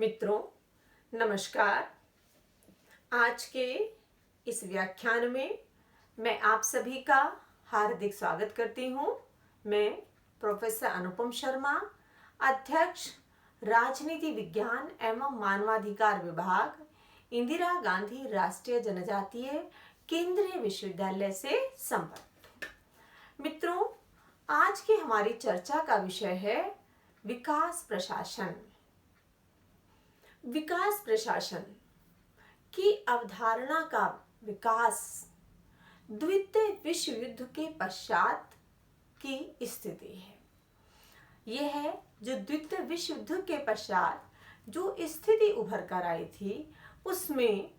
मित्रों, नमस्कार। आज के इस व्याख्यान में मैं आप सभी का हार्दिक स्वागत करती हूँ। मैं प्रोफेसर अनुपम शर्मा, अध्यक्ष राजनीति विज्ञान एवं मानवाधिकार विभाग, इंदिरा गांधी राष्ट्रीय जनजातीय केंद्रीय विश्वविद्यालय से संबद्ध। मित्रों, आज की हमारी चर्चा का विषय है विकास प्रशासन। विकास प्रशासन की अवधारणा का विकास द्वितीय विश्व युद्ध के पश्चात की स्थिति है। यह है जो द्वितीय विश्व युद्ध के पश्चात जो स्थिति उभर कर आई थी, उसमें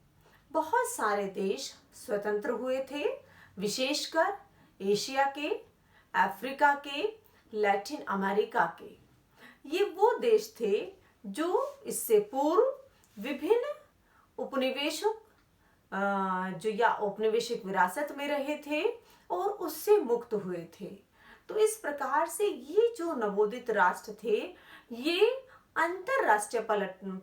बहुत सारे देश स्वतंत्र हुए थे, विशेषकर एशिया के, अफ्रीका के, लैटिन अमेरिका के। ये वो देश थे जो इससे पूर्व विभिन्न उपनिवेशों या औपनिवेशिक विरासत में रहे थे और उससे मुक्त हुए थे। तो इस प्रकार से ये जो नवोदित राष्ट्र थे, ये अंतरराष्ट्रीय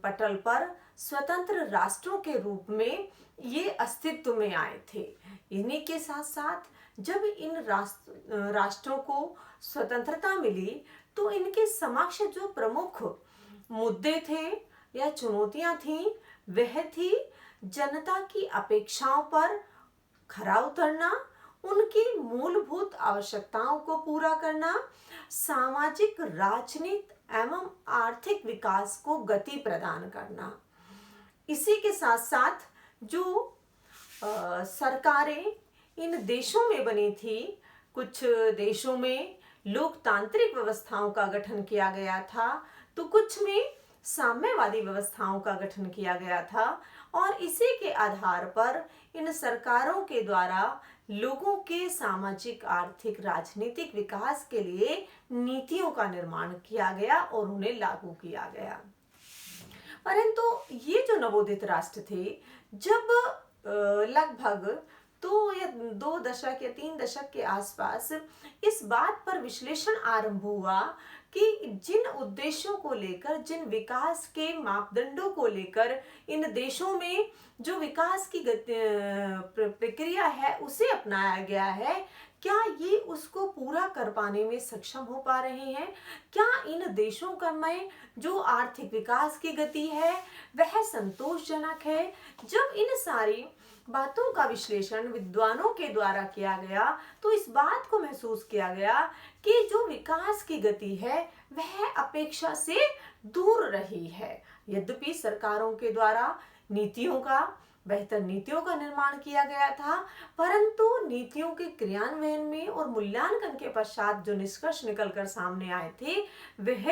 पटल पर स्वतंत्र राष्ट्रों के रूप में ये अस्तित्व में आए थे। इन्हीं के साथ साथ जब इन राष्ट्रों को स्वतंत्रता मिली, तो इनके समक्ष जो प्रमुख मुद्दे थे या चुनौतियां थीं, वह थी जनता की अपेक्षाओं पर खरा उतरना, उनकी मूलभूत आवश्यकताओं को पूरा करना, सामाजिक, राजनीतिक एवं आर्थिक विकास को गति प्रदान करना। इसी के साथ साथ जो सरकारें इन देशों में बनी थी, कुछ देशों में लोकतांत्रिक व्यवस्थाओं का गठन किया गया था, तो कुछ में साम्यवादी व्यवस्थाओं का गठन किया गया था, और इसी के आधार पर इन सरकारों के द्वारा लोगों के सामाजिक, आर्थिक, राजनीतिक विकास के लिए नीतियों का निर्माण किया गया और उन्हें लागू किया गया। परंतु ये जो नवोदित राष्ट्र थे, जब लगभग 2 दशक या 3 दशक के आसपास इस बात पर विश्लेषण आरंभ हुआ कि जिन उद्देश्यों को लेकर, जिन विकास के मापदंडों को लेकर इन देशों में जो विकास की प्रक्रिया है उसे अपनाया गया है, क्या ये उसको पूरा कर पाने में सक्षम हो पा रहे हैं? क्या इन देशों का में जो आर्थिक विकास की गति है वह संतोषजनक है? जब इन सारी बातों का विश्लेषण विद्वानों के द्वारा किया गया, तो इस बात को महसूस किया गया कि जो विकास की गति है वह अपेक्षा से दूर रही है। यद्यपि सरकारों के द्वारा बेहतर नीतियों का निर्माण किया गया था, परंतु नीतियों के क्रियान्वयन में और मूल्यांकन के पश्चात जो निष्कर्ष निकलकर सामने आए थे वह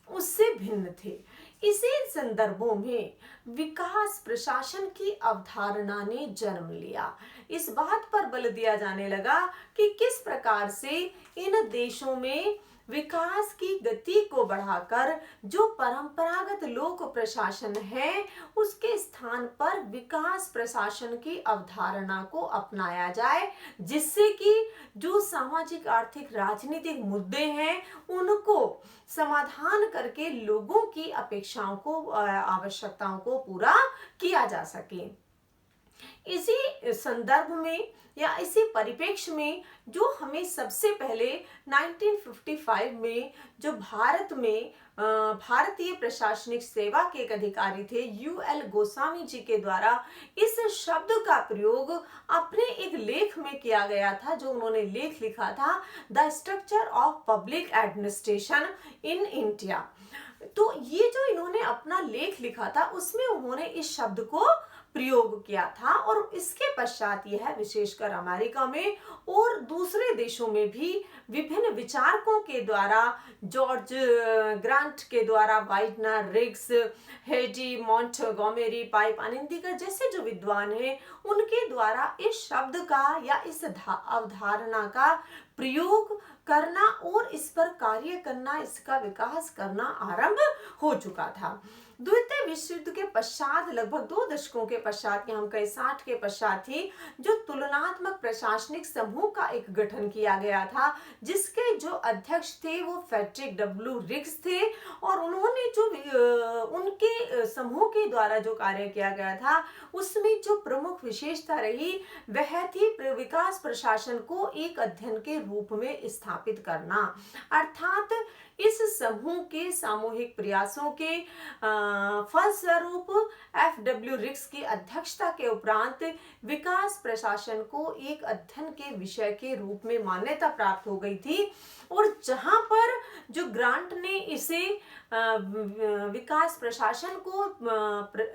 उससे भिन्न थे। इसी संदर्भों में विकास प्रशासन की अवधारणा ने जन्म लिया। इस बात पर बल दिया जाने लगा कि किस प्रकार से इन देशों में विकास की गति को बढ़ाकर जो परंपरागत लोक प्रशासन है, उसके स्थान पर विकास प्रशासन की अवधारणा को अपनाया जाए, जिससे कि जो सामाजिक, आर्थिक, राजनीतिक मुद्दे हैं उनको समाधान करके लोगों की अपेक्षाओं को, आवश्यकताओं को पूरा किया जा सके। इसी संदर्भ में या इसी परिप्रेक्ष्य में जो हमें सबसे पहले 1955 में जो भारत में भारतीय प्रशासनिक सेवा के एक अधिकारी थे UL गोस्वामी जी के द्वारा इस शब्द का प्रयोग अपने एक लेख में किया गया था, जो उन्होंने लेख लिखा था the structure of public administration in India. तो ये जो इन्होंने अपना लेख लिखा था उसमें उन्होंने इस शब्द को प्रयोग किया था, और इसके पश्चात यह विशेषकर अमेरिका में और दूसरे देशों में भी विभिन्न विचारकों के द्वारा, जॉर्ज ग्रांट के द्वारा, वाइटनर, रिग्स, हेडी, मॉन्टगोमेरी, पाइप, आनंदिकर जैसे जो विद्वान हैं उनके द्वारा इस शब्द का या इस अवधारणा का प्रयोग करना और इस पर कार्य करना, इसका विकास करना आरंभ हो चुका था। द्वितीय विश्व युद्ध के पश्चात, लगभग 2 दशकों के पश्चात, हम कहें 60 के पश्चात ही जो तुलनात्मक प्रशासनिक समूह का एक गठन किया गया था, जिसके जो अध्यक्ष थे वो फ्रेडरिक W. रिग्स थे, और उन्होंने जो उनके समूह के द्वारा जो कार्य किया गया था उसमें जो प्रमुख विशेषता रही वह थी विकास प्रशासन को एक अध्ययन के रूप में स्थापित करना। अर्थात इस समूह के सामूहिक प्रयासों के फलस्वरूप FW रिक्स की अध्यक्षता के उपरांत विकास प्रशासन को एक अध्ययन के विषय के रूप में मान्यता प्राप्त हो गई थी। और जहां पर जो ग्रांट ने इसे विकास प्रशासन को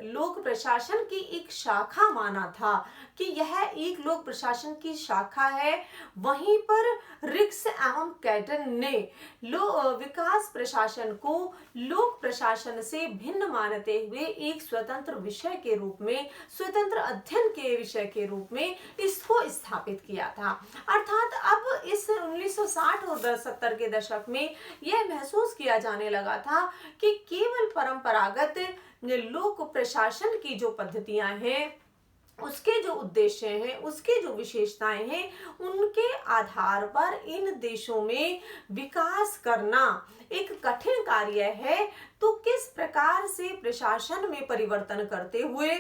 लोक प्रशासन की एक शाखा माना था कि यह एक लोक प्रशासन की शाखा है, वहीं पर रिक्स एवं कैटन ने विकास प्रशासन को लोक प्रशासन से भिन्न मानते हुए एक स्वतंत्र विषय के रूप में, स्वतंत्र अध्ययन के विषय के रूप में इसको स्थापित किया था। अर्थात अब इस 1960 और 70 के दशक में यह महसूस किया जाने लगा था कि केवल परंपरागत लोक प्रशासन की जो पद्धतियां हैं, उसके जो उद्देश्य हैं, उसके जो विशेषताएं हैं, उनके आधार पर इन देशों में विकास करना एक कठिन कार्य है। तो किस प्रकार से प्रशासन में परिवर्तन करते हुए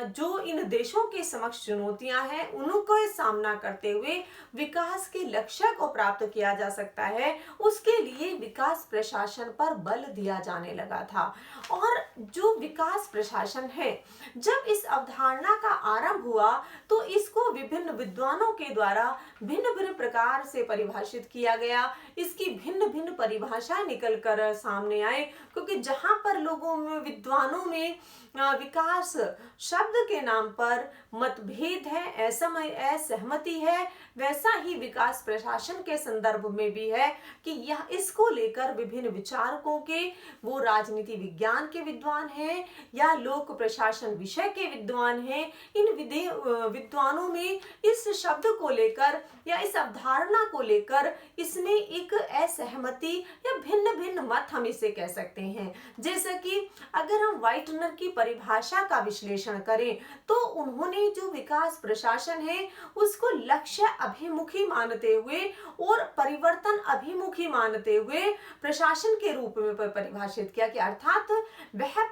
जो इन देशों के समक्ष चुनौतियां हैं उनको सामना करते हुए विकास के लक्ष्य को प्राप्त किया जा सकता है, उसके लिए विकास प्रशासन पर बल दिया जाने लगा था। और जो विकास प्रशासन है, जब इस अवधारणा का आरंभ हुआ तो इसको विभिन्न विद्वानों के द्वारा भिन्न भिन्न प्रकार से परिभाषित किया गया। इसकी भिन्न भिन्न परिभाषाएं निकल कर सामने आए, क्योंकि जहां पर लोगों में, विद्वानों में विकास शब्द के नाम पर मतभेद है, असहमति है, वैसा ही विकास प्रशासन के संदर्भ में भी है कि यह इसको लेकर विभिन्न विचारकों के, वो राजनीति विज्ञान के विद्वान हैं या लोक प्रशासन विषय के विद्वान हैं, इन विद्वानों में इस शब्द को लेकर या इस अवधारणा को लेकर इसमें एक असहमति या भिन्न भिन्न मत हम इसे कह सकते हैं। जैसे कि अगर हम व्हाइटनर की परिभाषा का विश्लेषण करें तो उन्होंने जो विकास प्रशासन है उसको लक्ष्य अभिमुखी मानते हुए और परिवर्तन अभिमुखी मानते हुए प्रशासन के रूप में परिभाषित किया कि अर्थात वह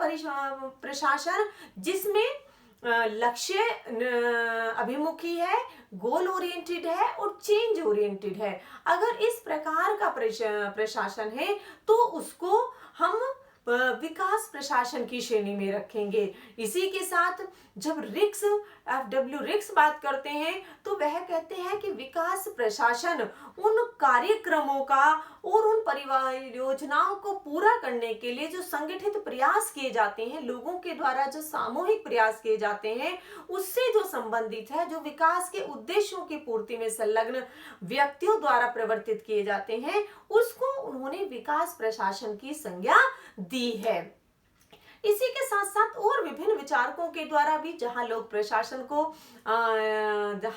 प्रशासन जिसमें लक्ष्य अभिमुखी है, गोल ओरिएंटेड है और चेंज ओरिएंटेड है। अगर इस प्रकार का प्रशासन है तो उसको हम विकास प्रशासन की श्रेणी में रखेंगे। इसी के साथ जब रिक्स, FW रिक्स बात करते हैं तो वह कहते हैं कि विकास प्रशासन उन कार्यक्रमों का और उन परियोजनाओं को पूरा करने के लिए जो संगठित प्रयास किए जाते हैं, लोगों के द्वारा जो सामूहिक प्रयास किए जाते हैं, उससे जो संबंधित है, जो विकास के उद्देश्यों की पूर्ति में संलग्न व्यक्तियों द्वारा प्रवर्तित किए जाते हैं, उसको उन्होंने विकास प्रशासन की संज्ञा दी है। इसी के साथ साथ और विभिन्न विचारकों के द्वारा भी जहां लोग प्रशासन को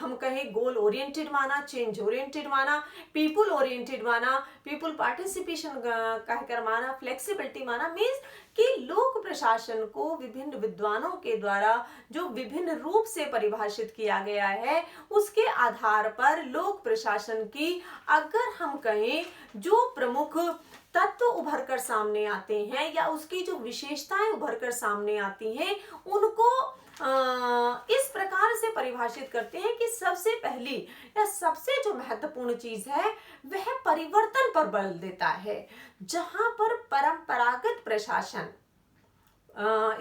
हम कहें गोल ओरिएंटेड माना, चेंज ओरिएंटेड माना, पीपुल ओरिएंटेड माना, पीपुल पार्टिसिपेशन कहकर माना, फ्लेक्सिबिलिटी माना, मीन्स कि लोक प्रशासन को विभिन्न विद्वानों के द्वारा जो विभिन्न रूप से परिभाषित किया गया है, उसके आधार पर लोक प्रशासन की अगर हम कहें जो प्रमुख तत्व उभर कर सामने आते हैं या उसकी जो विशेषताएं उभर कर सामने आती हैं, उनको इस प्रकार से परिभाषित करते हैं कि सबसे पहली या सबसे जो महत्वपूर्ण चीज है वह परिवर्तन पर बल देता है। जहां पर परंपरागत प्रशासन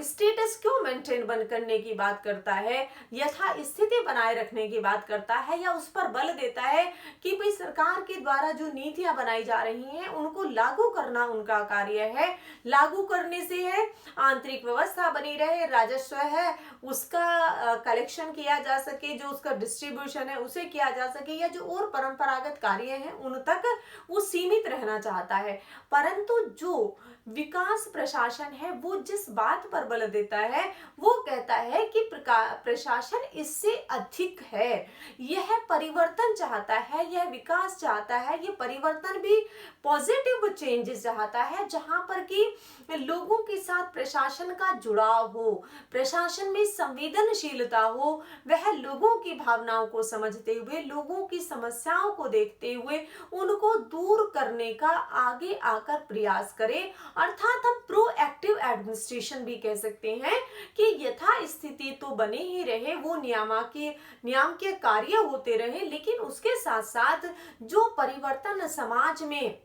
स्टेटस क्यों मेंटेन करने की बात करता है, यथा स्थिति बनाए रखने की बात करता है या उस पर बल देता है कि भाई सरकार के द्वारा जो नीतियां बनाई जा रही हैं उनको लागू करना उनका कार्य है। लागू करने से है आंतरिक व्यवस्था बनी रहे, राजस्व है उसका कलेक्शन किया जा सके, जो उसका डिस्ट्रीब्यूशन है उसे किया जा सके, या जो और परंपरागत कार्य हैं उन तक वो सीमित रहना चाहता है। परंतु जो विकास प्रशासन है वो जिस बात पर बल देता है वो कहता है कि प्रशासन इससे अधिक है, यह परिवर्तन चाहता है, यह विकास चाहता है, यह परिवर्तन भी पॉजिटिव चेंजेस चाहता है, जहां पर कि लोगों के साथ प्रशासन का जुड़ाव हो, प्रशासन में संवेदनशीलता हो, वह लोगों की भावनाओं को समझते हुए, लोगों की समस्याओं को देखते हुए उनको दूर करने का आगे आकर प्रयास करे। अर्थात हम प्रोएक्टिव एडमिनिस्ट्रेशन भी कह सकते हैं कि यथास्थिति तो बने ही रहे, वो नियामकीय कार्य होते रहे, लेकिन उसके साथ साथ जो परिवर्तन समाज में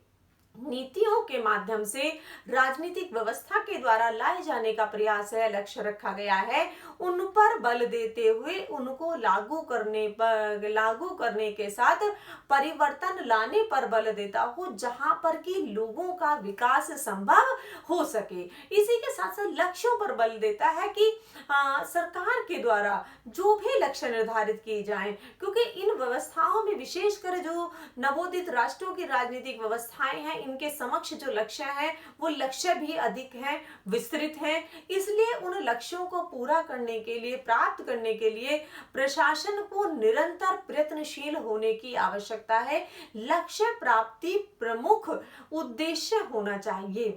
नीतियों के माध्यम से राजनीतिक व्यवस्था के द्वारा लाए जाने का प्रयास है, लक्ष्य रखा गया है, उन पर बल देते हुए उनको लागू करने के साथ परिवर्तन लाने पर बल देता हो, जहां पर कि लोगों का विकास संभव हो सके। इसी के साथ साथ लक्ष्यों पर बल देता है कि सरकार के द्वारा जो भी लक्ष्य निर्धारित किए जाएं, क्योंकि इन व्यवस्थाओं में विशेषकर जो नवोदित राष्ट्रों की राजनीतिक व्यवस्थाएं हैं, इनके समक्ष जो लक्ष्य है वो लक्ष्य भी अधिक हैं, विस्तृत हैं। इसलिए उन लक्ष्यों को पूरा करने के लिए, प्राप्त करने के लिए प्रशासन को निरंतर प्रयत्नशील होने की आवश्यकता है। लक्ष्य प्राप्ति प्रमुख उद्देश्य होना चाहिए।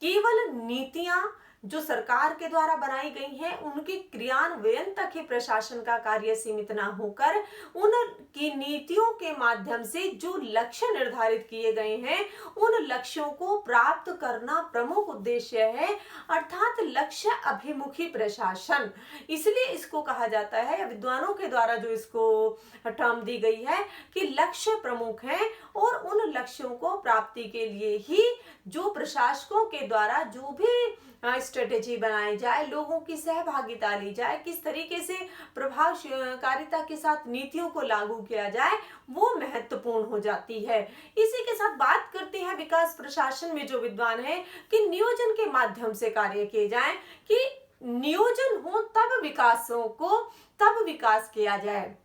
केवल नीतियां जो सरकार के द्वारा बनाई गई हैं उनके क्रियान्वयन तक ही प्रशासन का कार्य सीमित ना होकर उनकी नीतियों के माध्यम से जो लक्ष्य निर्धारित किए गए हैं उन लक्ष्यों को प्राप्त करना प्रमुख उद्देश्य है, अर्थात लक्ष्य अभिमुखी प्रशासन। इसलिए इसको कहा जाता है, विद्वानों के द्वारा जो इसको टर्म दी गई है कि लक्ष्य प्रमुख है, और उन लक्ष्यों को प्राप्ति के लिए ही जो प्रशासकों के द्वारा जो भी स्ट्रेटेजी बनाई जाए, लोगों की सहभागिता ली जाए, किस तरीके से प्रभावकारिता के साथ नीतियों को लागू किया जाए, वो महत्वपूर्ण हो जाती है। इसी के साथ बात करते हैं विकास प्रशासन में जो विद्वान है कि नियोजन के माध्यम से कार्य किए जाए, कि नियोजन हो तब विकास किया जाए।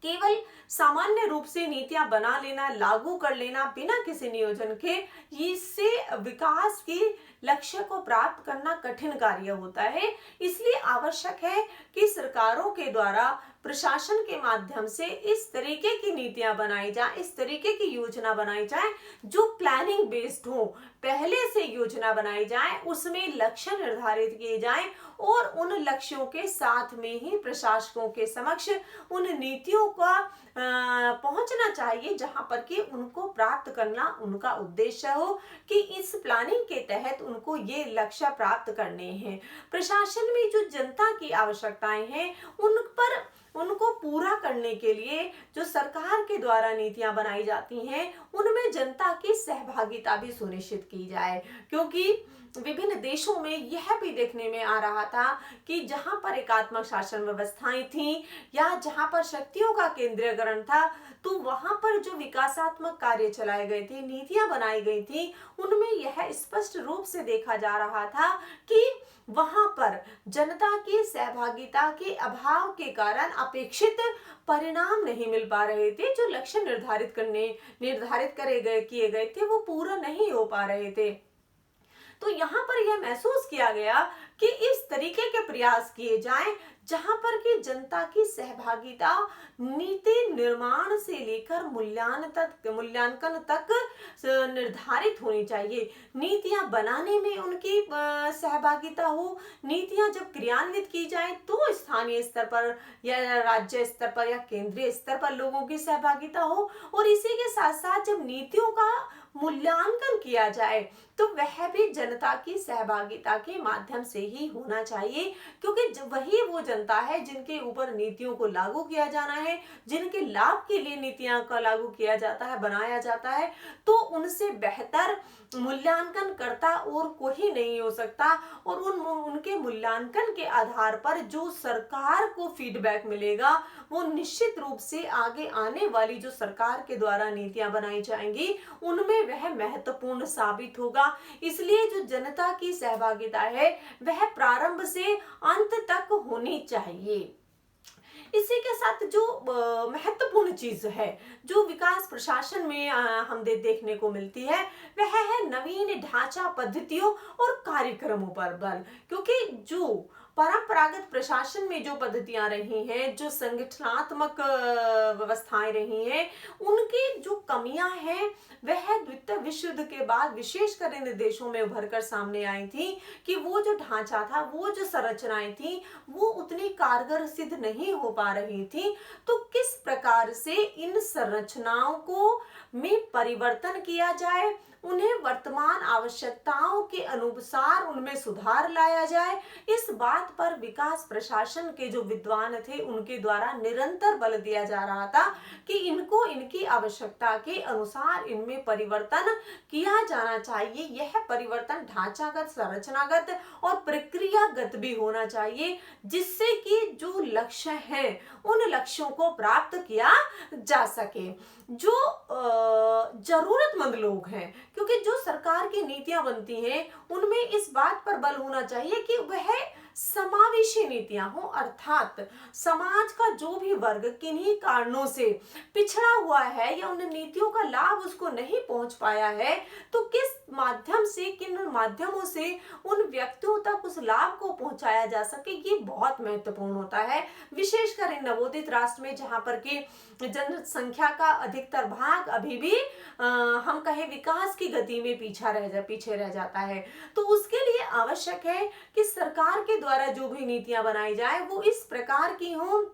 केवल सामान्य रूप से नीतियां बना लेना, लागू कर लेना बिना किसी नियोजन के, इससे विकास की लक्ष्य को प्राप्त करना कठिन कार्य होता है। इसलिए आवश्यक है कि सरकारों के द्वारा प्रशासन के माध्यम से इस तरीके की नीतियां बनाई जाए, इस तरीके की योजना बनाई जाए जो प्लानिंग बेस्ड हो, पहले से योजना बनाई जाए, उसमें लक्ष्य निर्धारित किए जाएं और उन लक्ष्यों के साथ में ही प्रशासकों के समक्ष उन नीतियों का पहुंचना चाहिए जहां पर कि उनको प्राप्त करना उनका उद्देश्य हो, कि इस प्लानिंग के तहत उनको ये लक्ष्य प्राप्त करने हैं। प्रशासन में जो जनता की आवश्यकताएं हैं उनको पूरा करने के लिए जो सरकार के द्वारा नीतियां बनाई जाती हैं उनमें जनता की सहभागिता भी सुनिश्चित की जाए, क्योंकि विभिन्न देशों में यह भी देखने में आ रहा था कि जहां पर एकात्मक शासन व्यवस्थाएं थीं या जहां पर शक्तियों का केंद्रीकरण था, तो वहां पर जो विकासात्मक कार्य चलाए गए थे, नीतियां बनाई गई थी, उनमें यह स्पष्ट रूप से देखा जा रहा था कि वहां पर जनता की सहभागिता के अभाव के कारण अपेक्षित परिणाम नहीं मिल पा रहे थे। जो लक्ष्य निर्धारित किए गए थे वो पूरा नहीं हो पा रहे थे। तो यहाँ पर यह महसूस किया गया कि इस तरीके के प्रयास किए जाएं जहां पर कि जनता की सहभागिता नीति निर्माण से लेकर मूल्यांकन तक निर्धारित होनी चाहिए। नीतियां बनाने में उनकी सहभागिता हो, नीतियां जब क्रियान्वित की जाए तो स्थानीय स्तर पर या राज्य स्तर पर या केंद्रीय स्तर पर लोगों की सहभागिता हो, और इसी के साथ साथ जब नीतियों का मूल्यांकन किया जाए तो वह भी जनता की सहभागिता के माध्यम से ही होना चाहिए, क्योंकि वही वो जनता है जिनके ऊपर नीतियों को लागू किया जाना है, जिनके लाभ के लिए नीतियां का लागू किया जाता है, बनाया जाता है, तो उनसे बेहतर मूल्यांकन करता और कोई नहीं हो सकता। और उनके मूल्यांकन के आधार पर जो सरकार को फीडबैक मिलेगा वो निश्चित रूप से आगे आने वाली जो सरकार के द्वारा नीतियां बनाई जाएंगी उनमें वह महत्वपूर्ण साबित होगा। इसलिए जो जनता की सहभागिता है वह प्रारंभ से अंत तक होनी चाहिए। इसी के साथ जो महत्वपूर्ण चीज है जो विकास प्रशासन में हम देखने को मिलती है वह है नवीन ढांचा पद्धतियों और कार्यक्रमों पर बल, क्योंकि जो परंपरागत प्रशासन में जो पद्धतियां रही हैं, जो संगठनात्मक व्यवस्थाएं रही हैं, उनकी जो कमियां हैं वह द्वितीय विश्व युद्ध के बाद विशेषकर इन देशों में उभर कर सामने आई थी कि वो जो ढांचा था, वो जो संरचनाएं थी वो उतनी कारगर सिद्ध नहीं हो पा रही थी। तो किस प्रकार से इन संरचनाओं को में परिवर्तन किया जाए, उन्हें वर्तमान आवश्यकताओं के अनुसार उनमें सुधार लाया जाए। इस बात पर विकास प्रशासन के जो विद्वान थे उनके द्वारा निरंतर बल दिया जा रहा था कि इनको इनकी आवश्यकता के अनुसार इनमें परिवर्तन किया जाना चाहिए। यह परिवर्तन ढांचागत, संरचनागत और प्रक्रियागत भी होना चाहिए, जिससे कि जो लक्ष्य है उन लक्ष्यों को प्राप्त किया जा सके। जो जरूरतमंद लोग हैं, क्योंकि जो सरकार की नीतियां बनती हैं उनमें इस बात पर बल होना चाहिए कि वह समावेशी नीतियां हो, अर्थात समाज का जो भी वर्ग किन्हीं कारणों से पिछड़ा हुआ है या उन नीतियों का लाभ उसको नहीं पहुंच पाया है, तो किस माध्यम से, किन माध्यमों से उन व्यक्तियों तक उस लाभ को पहुंचाया जा सके, ये बहुत महत्वपूर्ण होता है। विशेषकर इन नवोदित राष्ट्र में जहां पर की जनसंख्या का अधिकतर भाग अभी भी हम कहें विकास की गति में पीछे रह जाता है, तो उसके लिए आवश्यक है कि सरकार के द्वारा जो भी नीतियां बनाई जाए वो इस प्रकार की हों,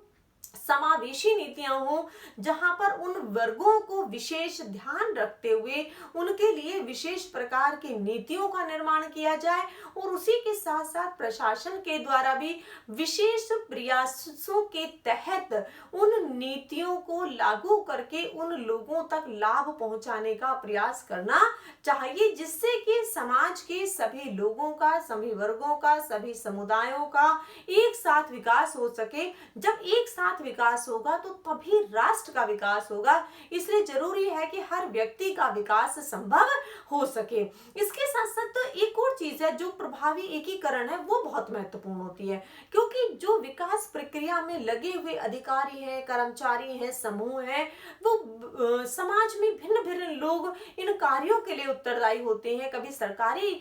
समावेशी नीतियां हो, जहां पर उन वर्गों को विशेष ध्यान रखते हुए उनके लिए विशेष प्रकार की नीतियों का निर्माण किया जाए, और उसी के साथ साथ प्रशासन के द्वारा भी विशेष प्रयासों के तहत उन नीतियों को लागू करके उन लोगों तक लाभ पहुंचाने का प्रयास करना चाहिए, जिससे कि समाज के सभी लोगों का, सभी वर्गों का, सभी समुदायों का एक साथ विकास हो सके। जब एक साथ विकास होगा तो तभी राष्ट्र का विकास होगा। इसलिए जरूरी है कि हर व्यक्ति का विकास संभव हो सके। इसके साथ साथ तो एक और चीज है, जो प्रभावी एकीकरण है वो बहुत महत्वपूर्ण होती है, क्योंकि जो विकास प्रक्रिया में लगे हुए अधिकारी हैं, कर्मचारी हैं, समूह हैं, वो समाज में भिन्न भिन्न लोग इन कार्यों के लिए उत्तरदायी होते हैं। कभी सरकारी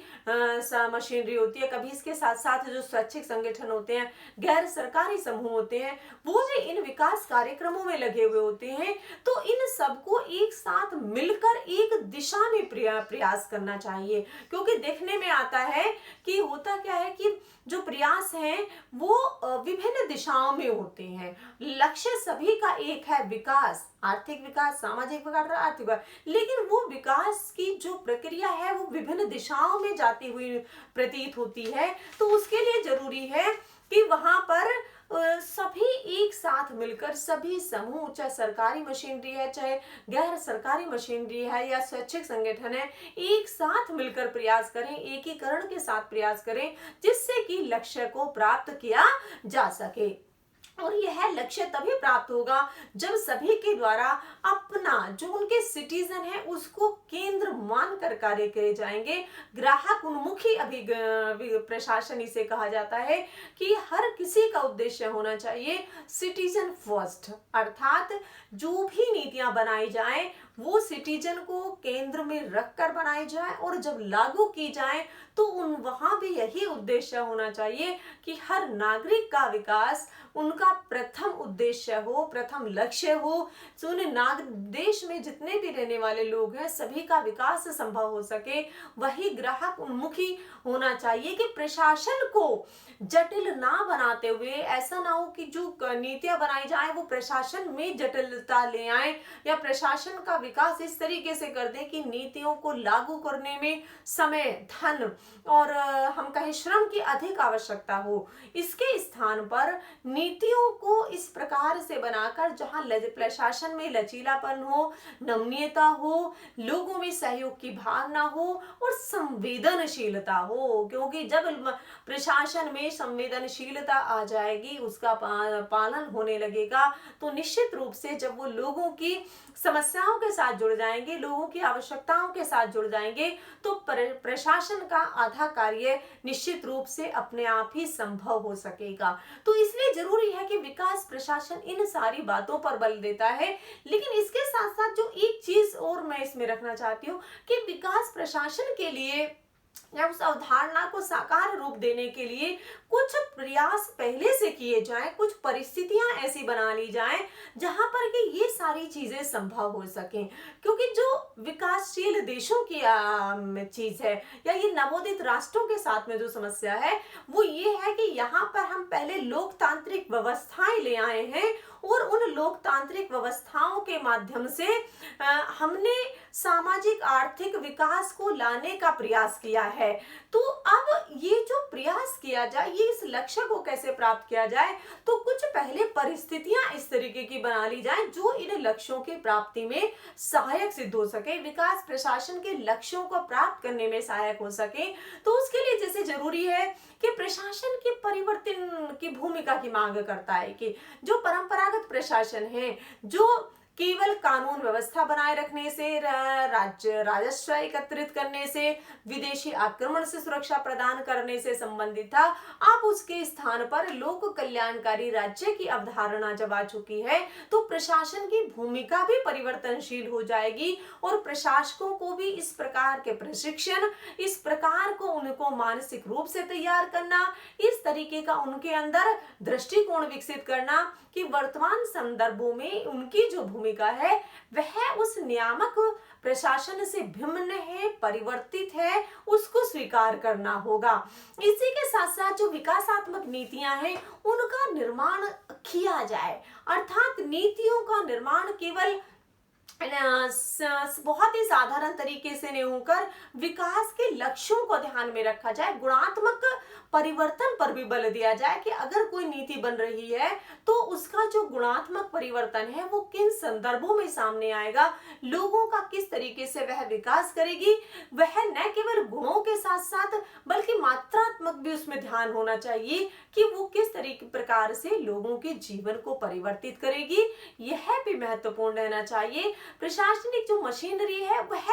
मशीनरी होती है, कभी इसके साथ साथ जो स्वैच्छिक संगठन होते हैं, गैर सरकारी समूह होते हैं, वो भी इन विकास कार्यक्रमों में लगे हुए होते हैं। तो इन सबको एक साथ मिलकर एक दिशा में प्रयास करना चाहिए, क्योंकि देखने में आता है कि होता क्या है कि जो प्रयास हैं वो विभिन्न दिशाओं में होते हैं। लक्ष्य सभी का एक है, विकास, आर्थिक विकास, सामाजिक विकास, आर्थिक विकास, लेकिन वो विकास की जो प्रक्रिया है वो विभिन्न दिशाओं में जाती हुई प्रतीत होती है। तो उसके लिए जरूरी है कि वहां पर सभी एक साथ मिलकर, सभी समूह, चाहे सरकारी मशीनरी है, चाहे गैर सरकारी मशीनरी है या स्वैच्छिक संगठन है, एक साथ मिलकर प्रयास करें, एकीकरण के साथ प्रयास करें, जिससे कि लक्ष्य को प्राप्त किया जा सके। और यह लक्ष्य तभी प्राप्त होगा जब सभी के द्वारा अपना जो उनके सिटीजन है उसको केंद्र मानकर कार्य करे जाएंगे। ग्राहक उन्मुखी प्रशासन इसे कहा जाता है कि हर किसी का उद्देश्य होना चाहिए सिटीजन फर्स्ट, अर्थात जो भी नीतियां बनाई जाए वो सिटीजन को केंद्र में रखकर बनाई जाए, और जब लागू की जाए तो वहां भी यही उद्देश्य होना चाहिए कि हर नागरिक का विकास उनका प्रथम उद्देश्य हो, प्रथम लक्ष्य हो। देश में जितने भी रहने वाले लोग हैं सभी का विकास संभव हो सके। वही ग्राहक उन्मुखी होना चाहिए कि प्रशासन को जटिल ना बनाते हुए ऐसा ना हो कि जो नीतियां बनाई जाए वो प्रशासन में जटिलता ले आए, या प्रशासन का विकास इस तरीके से कर दे कि नीतियों को लागू करने में समय, धन और हम कहें श्रम की अधिक आवश्यकता हो। इसके स्थान पर नीतियों को इस प्रकार से बनाकर जहां प्रशासन में लचीलापन हो, नमनीयता हो, लोगों में सहयोग की भावना हो और संवेदनशीलता हो, क्योंकि जब प्रशासन में संवेदनशीलता आ जाएगी, उसका पालन होने लगेगा, तो निश्चित रूप से जब वो लोगों की समस्याओं के साथ जुड़ जाएंगे, लोगों की आवश्यकताओं के साथ जुड़ जाएंगे, तो प्रशासन का आधा कार्य निश्चित रूप से अपने आप ही संभव हो सकेगा। तो इसलिए जरूरी है कि विकास प्रशासन इन सारी बातों पर बल देता है, लेकिन इसके साथ साथ जो एक चीज और मैं इसमें रखना चाहती हूँ कि विकास प्रशासन के लिए या उस अवधारणा को साकार रूप देने के लिए कुछ प्रयास पहले से किए जाएं, कुछ परिस्थितियां ऐसी बना ली जाएं जहां पर कि ये सारी चीजें संभव हो सकें। क्योंकि जो विकासशील देशों की चीज है या ये नवोदित राष्ट्रों के साथ में जो समस्या है वो ये है कि यहाँ पर हम पहले लोकतांत्रिक व्यवस्थाएं ले आए हैं और उन लोकतांत्रिक व्यवस्थाओं के माध्यम से हमने सामाजिक आर्थिक विकास को लाने का प्रयास किया है। तो अब ये जो प्रयास किया जाए, ये इस लक्ष्य को कैसे प्राप्त किया जाए, तो कुछ पहले परिस्थितियां इस तरीके की बना ली जाए जो इन लक्ष्यों की प्राप्ति में सहायक सिद्ध हो सके, विकास प्रशासन के लक्ष्यों को प्राप्त करने में सहायक हो सके। तो उसके लिए जैसे जरूरी है कि प्रशासन के परिवर्तन की भूमिका की मांग करता है कि जो परंपरागत प्रशासन है, जो केवल कानून व्यवस्था बनाए रखने से, राज्य राजस्व एकत्रित करने से, विदेशी आक्रमण से सुरक्षा प्रदान करने से संबंधित था, अब उसके स्थान पर लोक कल्याणकारी राज्य की अवधारणा जब आ चुकी है तो प्रशासन की भूमिका भी परिवर्तनशील हो जाएगी और प्रशासकों को भी इस प्रकार के प्रशिक्षण, इस प्रकार को उनको मानसिक रूप से तैयार करना, इस तरीके का उनके अंदर दृष्टिकोण विकसित करना कि वर्तमान संदर्भों में उनकी जो भूमिका है वह उस नियामक प्रशासन से भिन्न है, परिवर्तित है, उसको स्वीकार करना होगा। इसी के साथ साथ जो विकासात्मक नीतियां हैं उनका निर्माण किया जाए, अर्थात नीतियों का निर्माण केवल बहुत ही साधारण तरीके से नहीं होकर विकास के लक्ष्यों को ध्यान में रखा जाए, गुणात्मक परिवर्तन पर भी बल दिया जाए कि अगर कोई नीति बन रही है तो उसका जो गुणात्मक परिवर्तन है वो किन संदर्भों में सामने आएगा, लोगों का किस तरीके से वह विकास करेगी, वह न केवल गुणों के साथ साथ बल्कि मात्रात्मक भी उसमें ध्यान होना चाहिए कि वो किस तरीके प्रकार से लोगों के जीवन को परिवर्तित करेगी, यह भी महत्वपूर्ण रहना चाहिए। प्रशासनिक जो मशीनरी है वह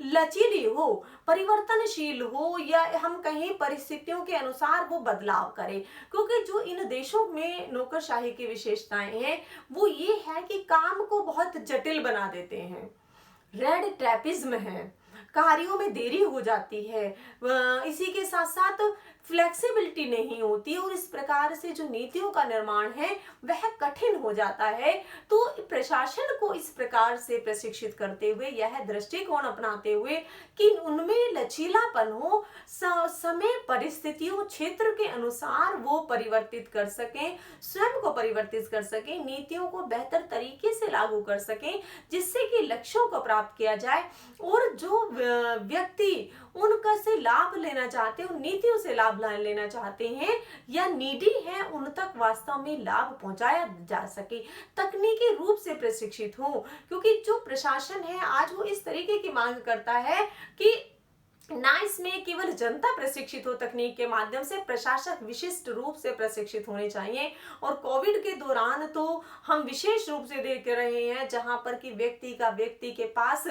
लचीली हो, परिवर्तनशील हो, या हम कहें परिस्थितियों के अनुसार वो बदलाव करे, क्योंकि जो इन देशों में नौकरशाही की विशेषताएं हैं वो ये है कि काम को बहुत जटिल बना देते हैं, रेड टैपिज्म है, कार्यों में देरी हो जाती है, इसी के साथ साथ फ्लेक्सिबिलिटी नहीं होती और इस प्रकार से जो नीतियों का निर्माण है वह कठिन हो जाता है। तो प्रशासन को इस प्रकार से प्रशिक्षित करते हुए, यह दृष्टिकोण अपनाते हुए कि उनमें लचीलापन हो, समय परिस्थितियों क्षेत्र के अनुसार वो परिवर्तित कर सकें, स्वयं को परिवर्तित कर सकें, नीतियों को बेहतर तरीके से लागू कर सकें जिससे कि लक्ष्यों को प्राप्त किया जाए और जो व्यक्ति उनका से लाभ लेना चाहते हैं, उन नीतियों से लाभ लेना चाहते हैं या नीडी हैं, उन तक वास्तव में लाभ पहुंचाया जा सके, तकनीकी रूप से प्रशिक्षित हो। क्योंकि जो प्रशासन है आज वो इस तरीके की मांग करता है कि ना इसमें केवल जनता प्रशिक्षित हो तकनीक के माध्यम से, प्रशासक विशिष्ट रूप से प्रशिक्षित होने चाहिए। और कोविड के दौरान तो हम विशेष रूप से देख रहे हैं जहां पर कि व्यक्ति के पास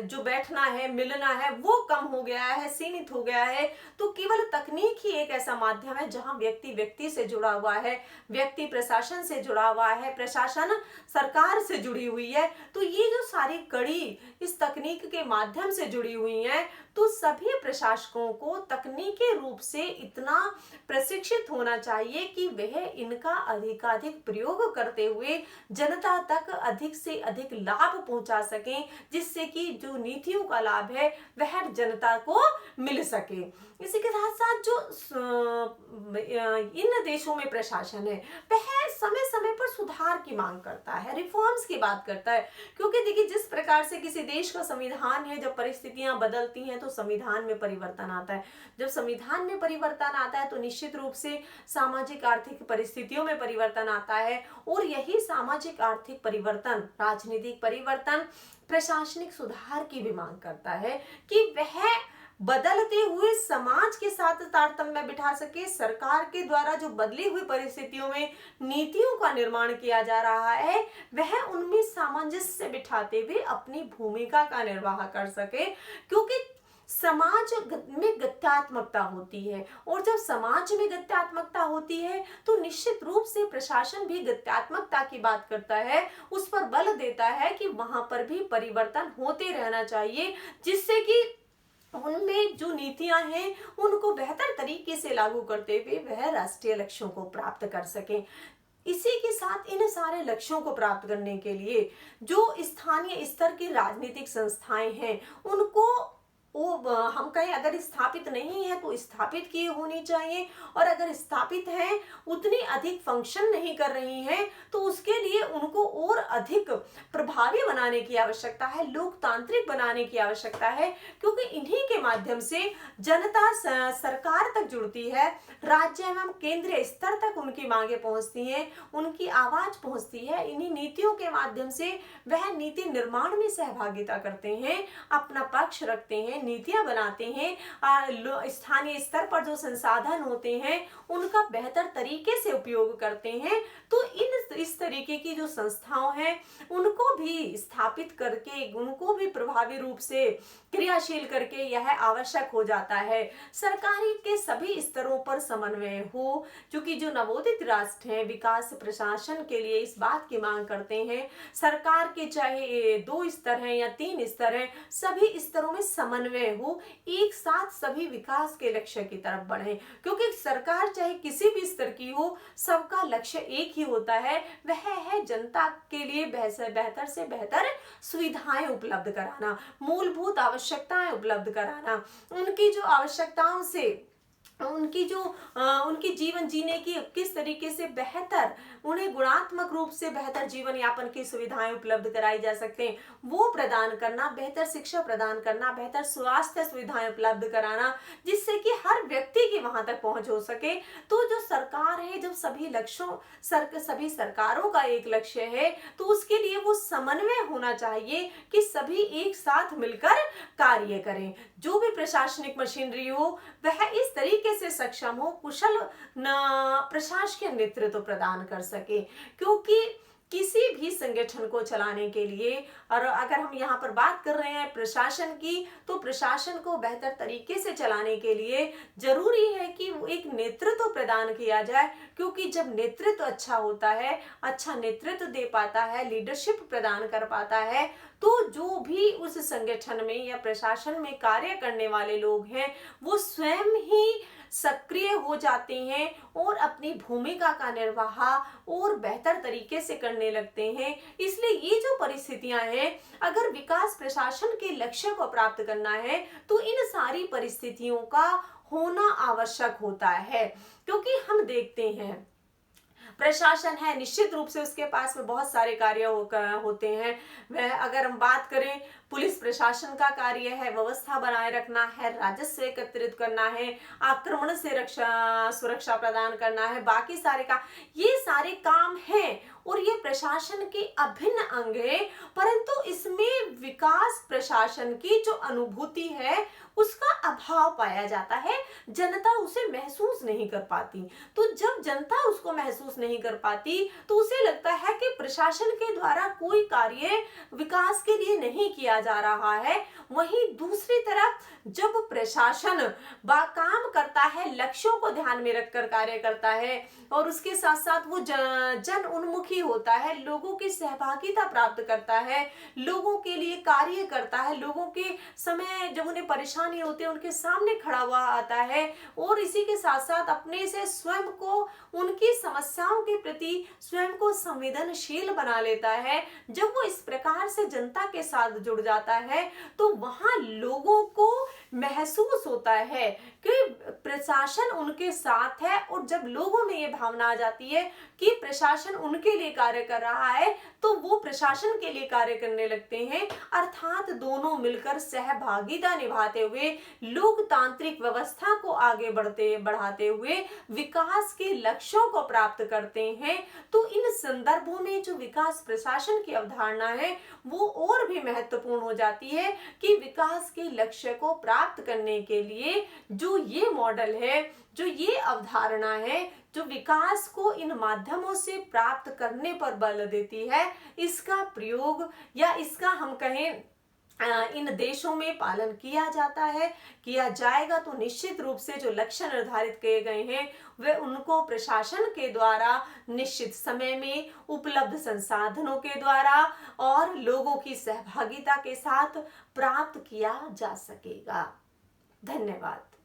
जो बैठना है, मिलना है वो कम हो गया है, सीमित हो गया है। तो केवल तकनीक ही एक ऐसा माध्यम है जहां व्यक्ति से जुड़ा हुआ है, व्यक्ति प्रशासन से जुड़ा हुआ है, प्रशासन सरकार से जुड़ी हुई है। तो ये जो सारी कड़ी इस तकनीक के माध्यम से जुड़ी हुई हैं, तो सभी प्रशासकों को तकनीकी रूप से इतना प्रशिक्षित होना चाहिए कि वह इनका अधिकाधिक प्रयोग करते हुए जनता तक अधिक से अधिक लाभ पहुंचा सकें, जिससे कि जो नीतियों का लाभ है वह जनता को मिल सके। इसी के साथ साथ जो इन देशों में प्रशासन है वह समय समय पर सुधार की मांग करता है, रिफॉर्म्स की बात करता है। क्योंकि देखिए जिस प्रकार से किसी देश का संविधान है, जब परिस्थितियां बदलती हैं तो संविधान में परिवर्तन आता है, जब संविधान में परिवर्तन आता है तो निश्चित रूप से सामाजिक आर्थिक परिस्थितियों में परिवर्तन आता है। और यही सामाजिक आर्थिक परिवर्तन, राजनीतिक परिवर्तन प्रशासनिक सुधार की भी मांग करता है कि वह बदलते हुए समाज के साथ तारतम्य बिठा सके। सरकार के द्वारा जो बदली हुई परिस्थितियों में नीतियों का निर्माण किया जा रहा है वह उनमें सामंजस्य बिठाते हुए अपनी भूमिका का निर्वाह कर सके। क्योंकि समाज में गत्यात्मकता होती है और जब समाज में गत्यात्मकता होती है तो निश्चित रूप से प्रशासन भी गत्यात्मकता की बात करता है, उस पर बल देता है कि वहां पर भी परिवर्तन होते रहना चाहिए, जिससे कि उनमें जो नीतियां हैं उनको बेहतर तरीके से लागू करते हुए वह राष्ट्रीय लक्ष्यों को प्राप्त कर सकें। इसी के साथ इन सारे लक्ष्यों को प्राप्त करने के लिए जो स्थानीय स्तर की राजनीतिक संस्थाएं हैं उनको हम कहें अगर स्थापित नहीं है तो स्थापित की होनी चाहिए, और अगर स्थापित है उतनी अधिक फंक्शन नहीं कर रही हैं तो उसके लिए उनको और अधिक प्रभावी बनाने की आवश्यकता है, लोकतांत्रिक बनाने की आवश्यकता है, क्योंकि इन्हीं के माध्यम से जनता सरकार तक जुड़ती है, राज्य एवं केंद्रीय स्तर तक उनकी मांगे पहुंचती हैं, उनकी आवाज पहुंचती है। इन्हीं नीतियों के माध्यम से वह नीति निर्माण में सहभागिता करते हैं, अपना पक्ष रखते हैं, नीतियां बनाते हैं, स्थानीय स्तर पर जो संसाधन होते हैं उनका बेहतर तरीके से उपयोग करते हैं। तो इस तरीके की जो संस्थाओं हैं उनको भी स्थापित करके, उनको भी प्रभावी रूप से क्रियाशील करके यह आवश्यक हो जाता है। सरकारी के सभी स्तरों पर समन्वय हो, क्योंकि जो नवोदित राष्ट्र हैं विकास प्रशासन के लिए इस बात की मांग करते हैं, सरकार के चाहे 2 स्तर हैं या 3 स्तर हैं, सभी स्तरों में समन्वय हो, एक साथ सभी विकास के लक्ष्य की तरफ बढ़े, क्योंकि सरकार चाहे किसी भी स्तर की हो, सबका लक्ष्य एक ही होता है, वह है जनता के लिए बेहतर से बेहतर सुविधाएं उपलब्ध कराना, मूलभूत आवश्यकताएं उपलब्ध कराना, उनकी जो आवश्यकताओं से उनकी जीवन जीने की किस तरीके से बेहतर, उन्हें गुणात्मक रूप से बेहतर जीवन यापन की सुविधाएं उपलब्ध कराई जा सकते हैं, वो प्रदान करना, बेहतर शिक्षा प्रदान करना, बेहतर स्वास्थ्य सुविधाएं उपलब्ध कराना, जिससे कि हर व्यक्ति की वहां तक पहुंच हो सके। तो जो सरकार है, जब सभी लक्ष्यों सभी सरकारों का एक लक्ष्य है तो उसके लिए वो समन्वय होना चाहिए कि सभी एक साथ मिलकर कार्य करें। जो भी प्रशासनिक मशीनरी हो वह इस तरीके से सक्षम हो, कुशल प्रशासकीय नेतृत्व प्रदान कर सके, क्योंकि किसी भी संगठन को चलाने के लिए, और अगर हम यहाँ पर बात कर रहे हैं प्रशासन की, तो प्रशासन को बेहतर तरीके से चलाने के लिए जरूरी है कि एक नेतृत्व प्रदान किया जाए, क्योंकि जब नेतृत्व अच्छा होता है, अच्छा नेतृत्व दे पाता है, लीडरशिप प्रदान कर पाता है, तो जो भी उस संगठन में या प्रशासन में कार्य करने वाले लोग हैं वो स्वयं ही सक्रिय हो जाते हैं और अपनी भूमिका का निर्वाह और बेहतर तरीके से करने लगते हैं। इसलिए ये जो परिस्थितियां हैं, अगर विकास प्रशासन के लक्ष्य को प्राप्त करना है तो इन सारी परिस्थितियों का होना आवश्यक होता है, क्योंकि हम देखते हैं प्रशासन है, निश्चित रूप से उसके पास में बहुत सारे कार्य होते हैं। वह अगर हम बात करें, पुलिस प्रशासन का कार्य है व्यवस्था बनाए रखना है, राजस्व एकत्रित करना है, आक्रमण से सुरक्षा प्रदान करना है, बाकी सारे ये सारे काम हैं और ये प्रशासन के अभिन्न अंग है, परंतु इसमें विकास प्रशासन की जो अनुभूति है उसका अभाव पाया जाता है, जनता उसे महसूस नहीं कर पाती। तो जब जनता उसको महसूस नहीं कर पाती तो उसे लगता है कि प्रशासन के द्वारा कोई कार्य विकास के लिए नहीं किया जा रहा है। वहीं दूसरी तरफ जब प्रशासन काम करता है, लक्ष्यों को ध्यान में रखकर कार्य करता है और उसके साथ साथ वो जन उन्मुखी होता है, लोगों की सहभागिता प्राप्त करता है, लोगों के लिए कार्य करता है, लोगों के समय जब उन्हें परेशानी होती है उनके सामने खड़ा हुआ आता है, और इसी के साथ साथ अपने से स्वयं को उनकी समस्याओं के प्रति स्वयं को संवेदनशील बना लेता है। जब वो इस प्रकार से जनता के साथ जुड़ जाता है तो वहां लोगों को महसूस होता है कि प्रशासन उनके साथ है, और जब लोगों में ये भावना आ जाती है कि प्रशासन उनके लिए कार्य कर रहा है तो वो प्रशासन के लिए कार्य करने लगते हैं, अर्थात दोनों मिलकर सहभागिता निभाते हुए लोकतांत्रिक व्यवस्था को आगे बढ़ाते हुए विकास के लक्ष्यों को प्राप्त करते हैं। तो इन संदर्भों में जो विकास प्रशासन की अवधारणा है वो और भी महत्वपूर्ण हो जाती है कि विकास के लक्ष्य को प्राप्त करने के लिए जो ये मॉडल है, जो ये अवधारणा है, जो विकास को इन माध्यमों से प्राप्त करने पर बल देती है, इसका प्रयोग या इसका हम कहें इन देशों में पालन किया जाता है, किया जाएगा, तो निश्चित रूप से जो लक्ष्य निर्धारित किए गए हैं वे उनको प्रशासन के द्वारा निश्चित समय में उपलब्ध संसाधनों के द्वारा और लोगों की सहभागिता के साथ प्राप्त किया जा सकेगा। धन्यवाद।